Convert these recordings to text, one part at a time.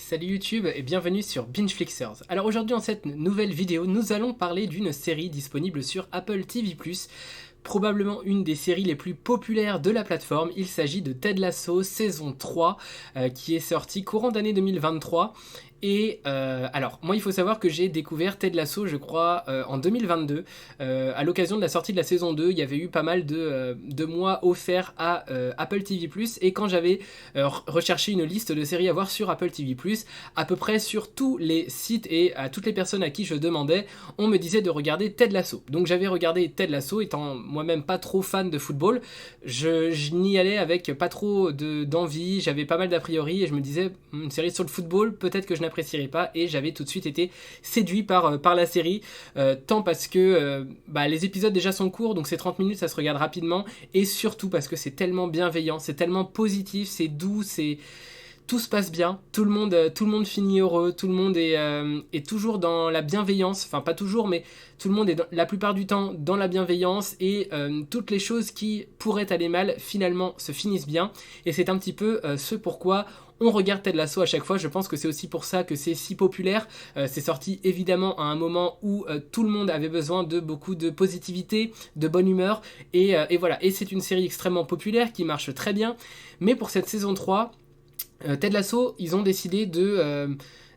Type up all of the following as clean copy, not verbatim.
Salut YouTube et bienvenue sur Bingeflixers. Alors aujourd'hui dans cette nouvelle vidéo, nous allons parler d'une série disponible sur Apple TV+, probablement une des séries les plus populaires de la plateforme. Il s'agit de Ted Lasso saison 3 qui est sortie courant d'année 2023. Et alors, moi il faut savoir que j'ai découvert Ted Lasso, je crois, en 2022. À l'occasion de la sortie de la saison 2, il y avait eu pas mal de mois offerts à Apple TV+. Et quand j'avais recherché une liste de séries à voir sur Apple TV+, à peu près sur tous les sites et à toutes les personnes à qui je demandais, on me disait de regarder Ted Lasso. Donc j'avais regardé Ted Lasso, étant moi-même pas trop fan de football. Je n'y allais avec pas trop d'envie, j'avais pas mal d'a priori et je me disais, une série sur le football, peut-être que je n'apprécierais pas, et j'avais tout de suite été séduit par la série, tant parce que les épisodes déjà sont courts, donc c'est 30 minutes, ça se regarde rapidement, et surtout parce que c'est tellement bienveillant, c'est tellement positif, c'est doux, tout se passe bien, tout le monde finit heureux, tout le monde est toujours dans la bienveillance, enfin pas toujours, mais tout le monde est la plupart du temps dans la bienveillance, et toutes les choses qui pourraient aller mal finalement se finissent bien, et c'est un petit peu ce pourquoi on regarde Ted Lasso à chaque fois. Je pense que c'est aussi pour ça que c'est si populaire. C'est sorti évidemment à un moment où tout le monde avait besoin de beaucoup de positivité, de bonne humeur, et voilà. Et c'est une série extrêmement populaire qui marche très bien, mais pour cette saison 3, Ted Lasso, ils ont décidé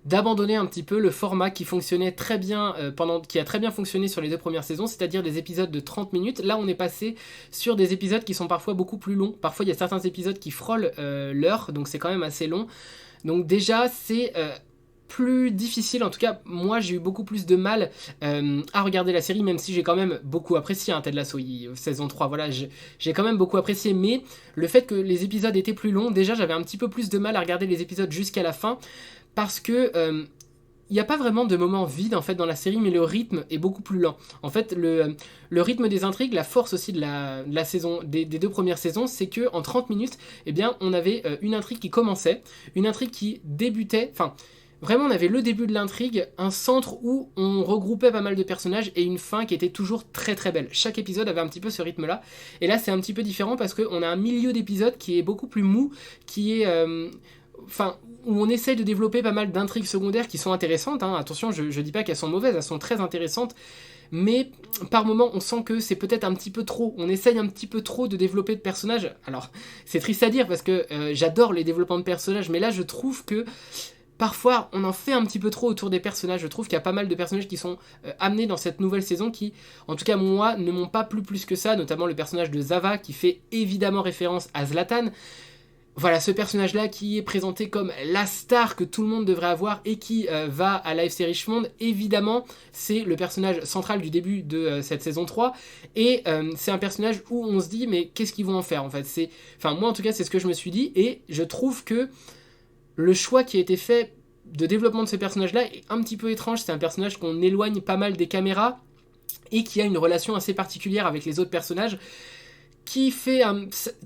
d'abandonner un petit peu le format qui fonctionnait très bien qui a très bien fonctionné sur les deux premières saisons, c'est-à-dire des épisodes de 30 minutes. Là, on est passé sur des épisodes qui sont parfois beaucoup plus longs. Parfois, il y a certains épisodes qui frôlent l'heure, donc c'est quand même assez long. Donc déjà, c'est plus difficile, en tout cas moi j'ai eu beaucoup plus de mal à regarder la série, même si j'ai quand même beaucoup apprécié Ted Lasso saison 3, voilà, j'ai quand même beaucoup apprécié, mais le fait que les épisodes étaient plus longs, déjà j'avais un petit peu plus de mal à regarder les épisodes jusqu'à la fin, parce que il n'y a pas vraiment de moment vide en fait dans la série, mais le rythme est beaucoup plus lent. En fait, le rythme des intrigues, la force aussi de la saison, des deux premières saisons, c'est que en 30 minutes, eh bien, on avait une intrigue qui commençait, une intrigue qui débutait, enfin, vraiment on avait le début de l'intrigue, un centre où on regroupait pas mal de personnages et une fin qui était toujours très très belle. Chaque épisode avait un petit peu ce rythme-là, et là c'est un petit peu différent parce qu'on a un milieu d'épisode qui est beaucoup plus mou, qui est... où on essaye de développer pas mal d'intrigues secondaires qui sont intéressantes, hein. Attention, je dis pas qu'elles sont mauvaises, elles sont très intéressantes, mais par moments on sent que c'est peut-être un petit peu trop, on essaye un petit peu trop de développer de personnages. Alors c'est triste à dire parce que j'adore les développements de personnages, mais là je trouve que parfois on en fait un petit peu trop autour des personnages. Je trouve qu'il y a pas mal de personnages qui sont amenés dans cette nouvelle saison qui, en tout cas moi, ne m'ont pas plu plus que ça, notamment le personnage de Zava qui fait évidemment référence à Zlatan. Voilà, ce personnage-là qui est présenté comme la star que tout le monde devrait avoir et qui va à l'AFC Richmond, évidemment, c'est le personnage central du début de cette saison 3, et c'est un personnage où on se dit, mais qu'est-ce qu'ils vont en faire en fait? Enfin, moi en tout cas, c'est ce que je me suis dit, et je trouve que le choix qui a été fait de développement de ce personnage-là est un petit peu étrange. C'est un personnage qu'on éloigne pas mal des caméras, et qui a une relation assez particulière avec les autres personnages, qui fait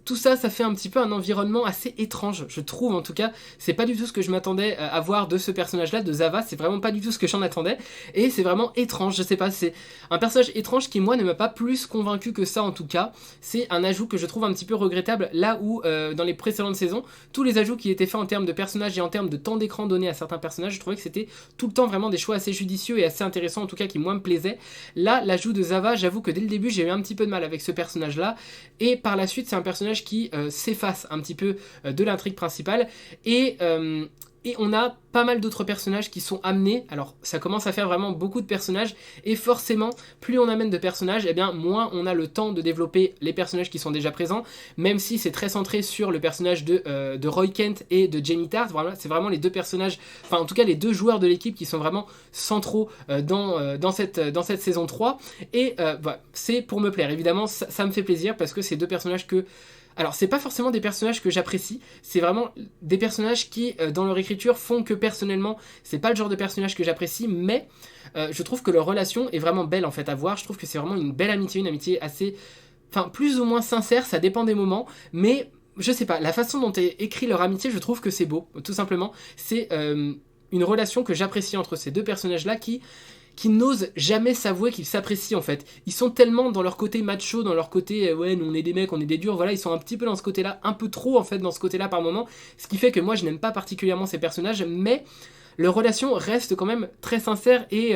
tout ça, ça fait un petit peu un environnement assez étrange, je trouve. En tout cas, c'est pas du tout ce que je m'attendais à voir de ce personnage-là, de Zava, c'est vraiment pas du tout ce que j'en attendais, et c'est vraiment étrange, je sais pas, c'est un personnage étrange qui, moi, ne m'a pas plus convaincu que ça, en tout cas. C'est un ajout que je trouve un petit peu regrettable, là où, dans les précédentes saisons, tous les ajouts qui étaient faits en termes de personnages et en termes de temps d'écran donné à certains personnages, je trouvais que c'était tout le temps vraiment des choix assez judicieux et assez intéressants, en tout cas qui, moi, me plaisaient. Là, l'ajout de Zava, j'avoue que dès le début, j'ai eu un petit peu de mal avec ce personnage-là, et par la suite c'est un personnage qui s'efface un petit peu de l'intrigue principale, et on a pas mal d'autres personnages qui sont amenés. Alors ça commence à faire vraiment beaucoup de personnages, et forcément plus on amène de personnages, et bien moins on a le temps de développer les personnages qui sont déjà présents, même si c'est très centré sur le personnage de Roy Kent et de Jamie Tart. Voilà, c'est vraiment les deux personnages, enfin en tout cas les deux joueurs de l'équipe qui sont vraiment centraux dans cette saison 3, et voilà, c'est pour me plaire, évidemment ça me fait plaisir parce que c'est deux personnages que... Alors, c'est pas forcément des personnages que j'apprécie, c'est vraiment des personnages qui, dans leur écriture, font que personnellement, c'est pas le genre de personnage que j'apprécie, mais je trouve que leur relation est vraiment belle en fait à voir. Je trouve que c'est vraiment une belle amitié, une amitié assez, enfin, plus ou moins sincère, ça dépend des moments, mais je sais pas, la façon dont est écrit leur amitié, je trouve que c'est beau, tout simplement. C'est une relation que j'apprécie entre ces deux personnages-là qui n'osent jamais s'avouer qu'ils s'apprécient en fait. Ils sont tellement dans leur côté macho, dans leur côté ouais, nous on est des mecs, on est des durs, voilà, ils sont un petit peu dans ce côté-là, un peu trop en fait dans ce côté-là par moment, ce qui fait que moi je n'aime pas particulièrement ces personnages, mais leur relation reste quand même très sincère et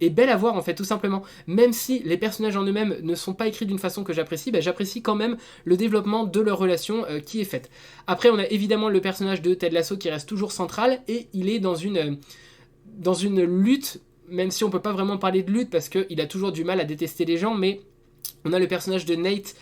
belle à voir en fait tout simplement. Même si les personnages en eux-mêmes ne sont pas écrits d'une façon que j'apprécie, bah, j'apprécie quand même le développement de leur relation qui est faite. Après on a évidemment le personnage de Ted Lasso qui reste toujours central et il est dans une lutte, même si on peut pas vraiment parler de lutte parce qu'il a toujours du mal à détester les gens, mais on a le personnage de Nate,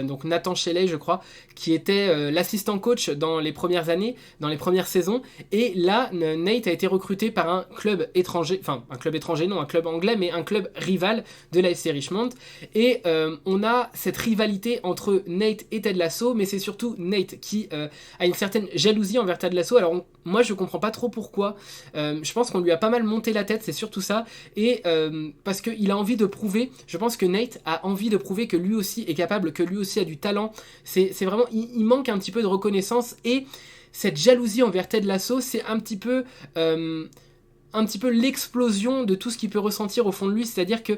donc Nathan Shelley je crois, qui était l'assistant coach dans les premières années, dans les premières saisons, et là Nate a été recruté par un club étranger, enfin un club étranger non, un club anglais, mais un club rival de la FC Richmond, et on a cette rivalité entre Nate et Ted Lasso, mais c'est surtout Nate qui a une certaine jalousie envers Ted Lasso. Alors moi je comprends pas trop pourquoi, je pense qu'on lui a pas mal monté la tête, c'est surtout ça, et parce qu'il a envie de prouver, je pense que Nate a envie de prouver que lui aussi est capable, que lui aussi a du talent. C'est vraiment, il manque un petit peu de reconnaissance, et cette jalousie envers Ted Lasso, c'est un petit peu l'explosion de tout ce qu'il peut ressentir au fond de lui, c'est-à-dire que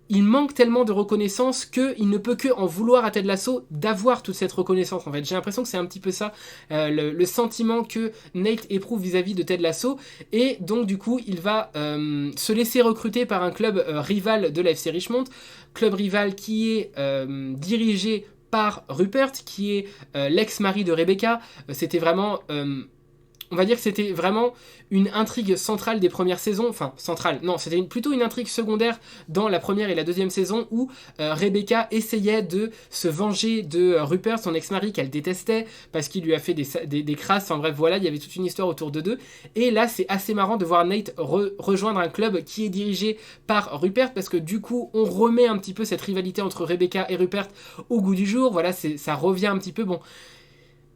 il manque tellement de reconnaissance qu'il ne peut que en vouloir à Ted Lasso d'avoir toute cette reconnaissance. En fait, j'ai l'impression que c'est un petit peu ça, le sentiment que Nate éprouve vis-à-vis de Ted Lasso, et donc du coup, il va se laisser recruter par un club rival de la FC Richmond, club rival qui est dirigé par Rupert, qui est l'ex-mari de Rebecca. C'était vraiment on va dire que c'était vraiment une intrigue centrale des premières saisons, enfin centrale, non, c'était plutôt une intrigue secondaire dans la première et la deuxième saison où Rebecca essayait de se venger de Rupert, son ex-mari qu'elle détestait parce qu'il lui a fait des crasses, en bref voilà, il y avait toute une histoire autour de deux, et là c'est assez marrant de voir Nate rejoindre un club qui est dirigé par Rupert, parce que du coup on remet un petit peu cette rivalité entre Rebecca et Rupert au goût du jour, voilà, ça revient un petit peu, bon.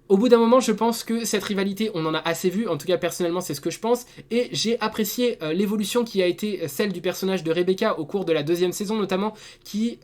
Au bout d'un moment, je pense que cette rivalité, on en a assez vu, en tout cas personnellement c'est ce que je pense, et j'ai apprécié l'évolution qui a été celle du personnage de Rebecca au cours de la deuxième saison notamment, qui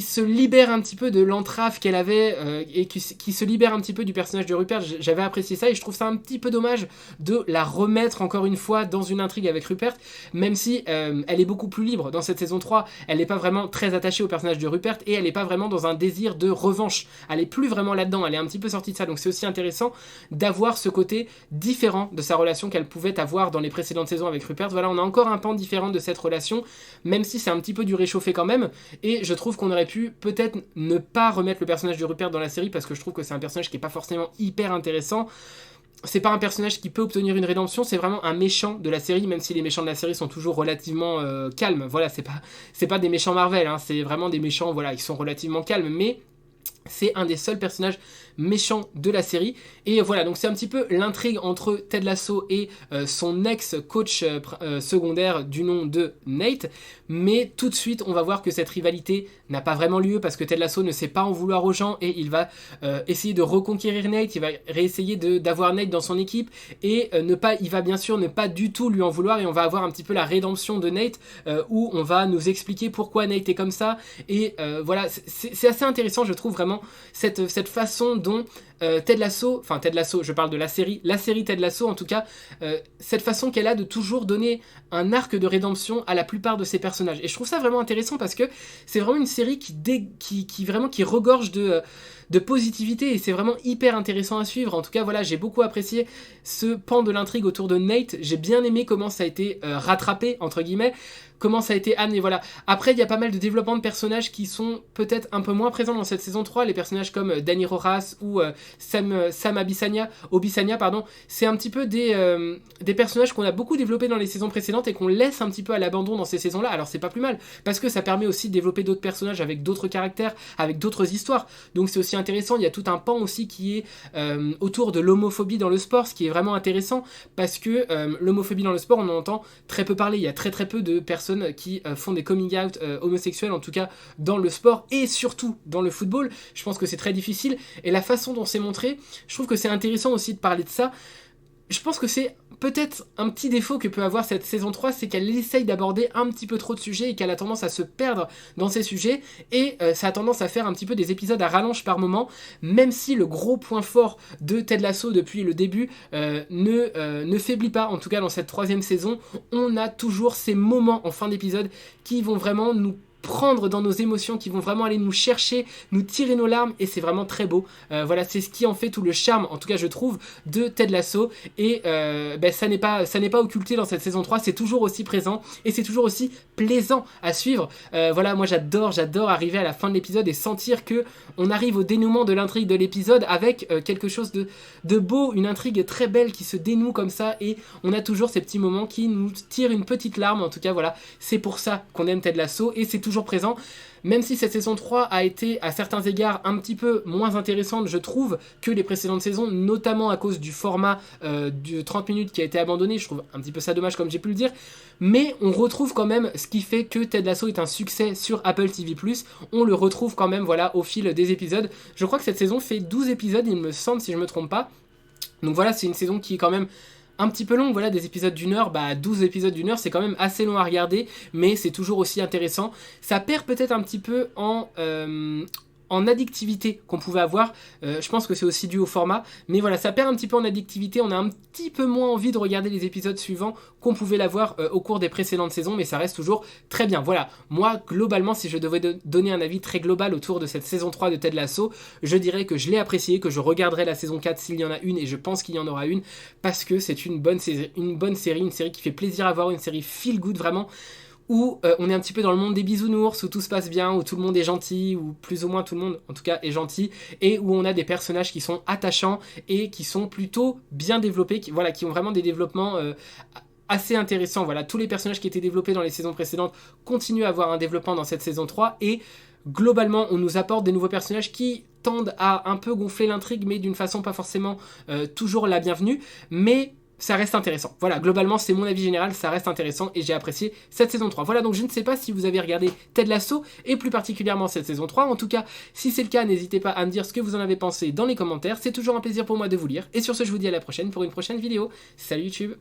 se libère un petit peu de l'entrave qu'elle avait et qui se libère un petit peu du personnage de Rupert. J'avais apprécié ça et je trouve ça un petit peu dommage de la remettre encore une fois dans une intrigue avec Rupert, même si elle est beaucoup plus libre dans cette saison 3, elle n'est pas vraiment très attachée au personnage de Rupert et elle n'est pas vraiment dans un désir de revanche, elle est plus vraiment là-dedans, elle est un petit peu sortie de ça, donc c'est aussi intéressant d'avoir ce côté différent de sa relation qu'elle pouvait avoir dans les précédentes saisons avec Rupert. Voilà, on a encore un pan différent de cette relation, même si c'est un petit peu du réchauffé quand même, et je trouve qu'on aurait pu peut-être ne pas remettre le personnage de Rupert dans la série parce que je trouve que c'est un personnage qui est pas forcément hyper intéressant. C'est pas un personnage qui peut obtenir une rédemption, c'est vraiment un méchant de la série, même si les méchants de la série sont toujours relativement calmes. Voilà, c'est pas des méchants Marvel, hein, c'est vraiment des méchants, voilà, ils sont relativement calmes, mais c'est un des seuls personnages méchants de la série. Et voilà, donc c'est un petit peu l'intrigue entre Ted Lasso et son ex-coach secondaire du nom de Nate. Mais tout de suite, on va voir que cette rivalité n'a pas vraiment lieu parce que Ted Lasso ne sait pas en vouloir aux gens et il va essayer de reconquérir Nate, il va réessayer d'avoir Nate dans son équipe et il va bien sûr ne pas du tout lui en vouloir, et on va avoir un petit peu la rédemption de Nate où on va nous expliquer pourquoi Nate est comme ça. Et voilà, c'est assez intéressant, je trouve vraiment cette façon dont Ted Lasso, je parle de la série Ted Lasso en tout cas, cette façon qu'elle a de toujours donner un arc de rédemption à la plupart de ses personnages. Et je trouve ça vraiment intéressant parce que c'est vraiment une série qui regorge de positivité et c'est vraiment hyper intéressant à suivre. En tout cas, voilà, j'ai beaucoup apprécié ce pan de l'intrigue autour de Nate. J'ai bien aimé comment ça a été rattrapé, entre guillemets, comment ça a été amené, voilà. Après, il y a pas mal de développement de personnages qui sont peut-être un peu moins présents dans cette saison 3, les personnages comme Dani Rojas ou Sam Obisanya, pardon, c'est un petit peu des personnages qu'on a beaucoup développés dans les saisons précédentes et qu'on laisse un petit peu à l'abandon dans ces saisons-là. Alors c'est pas plus mal, parce que ça permet aussi de développer d'autres personnages avec d'autres caractères, avec d'autres histoires, donc c'est aussi intéressant. Il y a tout un pan aussi qui est autour de l'homophobie dans le sport, ce qui est vraiment intéressant, parce que l'homophobie dans le sport, on en entend très peu parler, il y a très très peu de personnes qui font des coming out homosexuels, en tout cas dans le sport et surtout dans le football. Je pense que c'est très difficile et la façon dont c'est montré, je trouve que c'est intéressant aussi de parler de ça. je pense que c'est peut-être un petit défaut que peut avoir cette saison 3, c'est qu'elle essaye d'aborder un petit peu trop de sujets et qu'elle a tendance à se perdre dans ces sujets, et ça a tendance à faire un petit peu des épisodes à rallonge par moment, même si le gros point fort de Ted Lasso depuis le début ne faiblit pas, en tout cas dans cette 3e saison. On a toujours ces moments en fin d'épisode qui vont vraiment nous prendre dans nos émotions, qui vont vraiment aller nous chercher, nous tirer nos larmes, et c'est vraiment très beau. Voilà, c'est ce qui en fait tout le charme, en tout cas je trouve, de Ted Lasso, et ça n'est pas occulté dans cette saison 3, c'est toujours aussi présent, et c'est toujours aussi plaisant à suivre. Voilà, moi j'adore arriver à la fin de l'épisode et sentir que on arrive au dénouement de l'intrigue de l'épisode avec quelque chose de beau, une intrigue très belle qui se dénoue comme ça, et on a toujours ces petits moments qui nous tirent une petite larme. En tout cas voilà, c'est pour ça qu'on aime Ted Lasso, et c'est toujours présent, même si cette saison 3 a été à certains égards un petit peu moins intéressante, je trouve, que les précédentes saisons, notamment à cause du format de 30 minutes qui a été abandonné. Je trouve un petit peu ça dommage, comme j'ai pu le dire, mais on retrouve quand même ce qui fait que Ted Lasso est un succès sur Apple TV+, on le retrouve quand même, voilà, au fil des épisodes. Je crois que cette saison fait 12 épisodes, il me semble, si je me trompe pas, donc voilà, c'est une saison qui est quand même un petit peu long, voilà, des épisodes d'1 heure, 12 épisodes d'1 heure, c'est quand même assez long à regarder, mais c'est toujours aussi intéressant. Ça perd peut-être un petit peu en addictivité qu'on pouvait avoir, je pense que c'est aussi dû au format, mais voilà, ça perd un petit peu en addictivité, on a un petit peu moins envie de regarder les épisodes suivants qu'on pouvait l'avoir au cours des précédentes saisons, mais ça reste toujours très bien. Voilà, moi globalement, si je devais donner un avis très global autour de cette saison 3 de Ted Lasso, je dirais que je l'ai apprécié, que je regarderai la saison 4 s'il y en a une, et je pense qu'il y en aura une, parce que c'est une bonne série, une série qui fait plaisir à voir, une série feel good vraiment, où on est un petit peu dans le monde des bisounours, où tout se passe bien, où tout le monde est gentil, ou plus ou moins tout le monde en tout cas est gentil, et où on a des personnages qui sont attachants et qui sont plutôt bien développés, qui ont vraiment des développements assez intéressants. Voilà, tous les personnages qui étaient développés dans les saisons précédentes continuent à avoir un développement dans cette saison 3, et globalement on nous apporte des nouveaux personnages qui tendent à un peu gonfler l'intrigue, mais d'une façon pas forcément toujours la bienvenue, mais ça reste intéressant. Voilà, globalement, c'est mon avis général, ça reste intéressant et j'ai apprécié cette saison 3. Voilà, donc je ne sais pas si vous avez regardé Ted Lasso et plus particulièrement cette saison 3. En tout cas, si c'est le cas, n'hésitez pas à me dire ce que vous en avez pensé dans les commentaires. C'est toujours un plaisir pour moi de vous lire. Et sur ce, je vous dis à la prochaine pour une prochaine vidéo. Salut YouTube!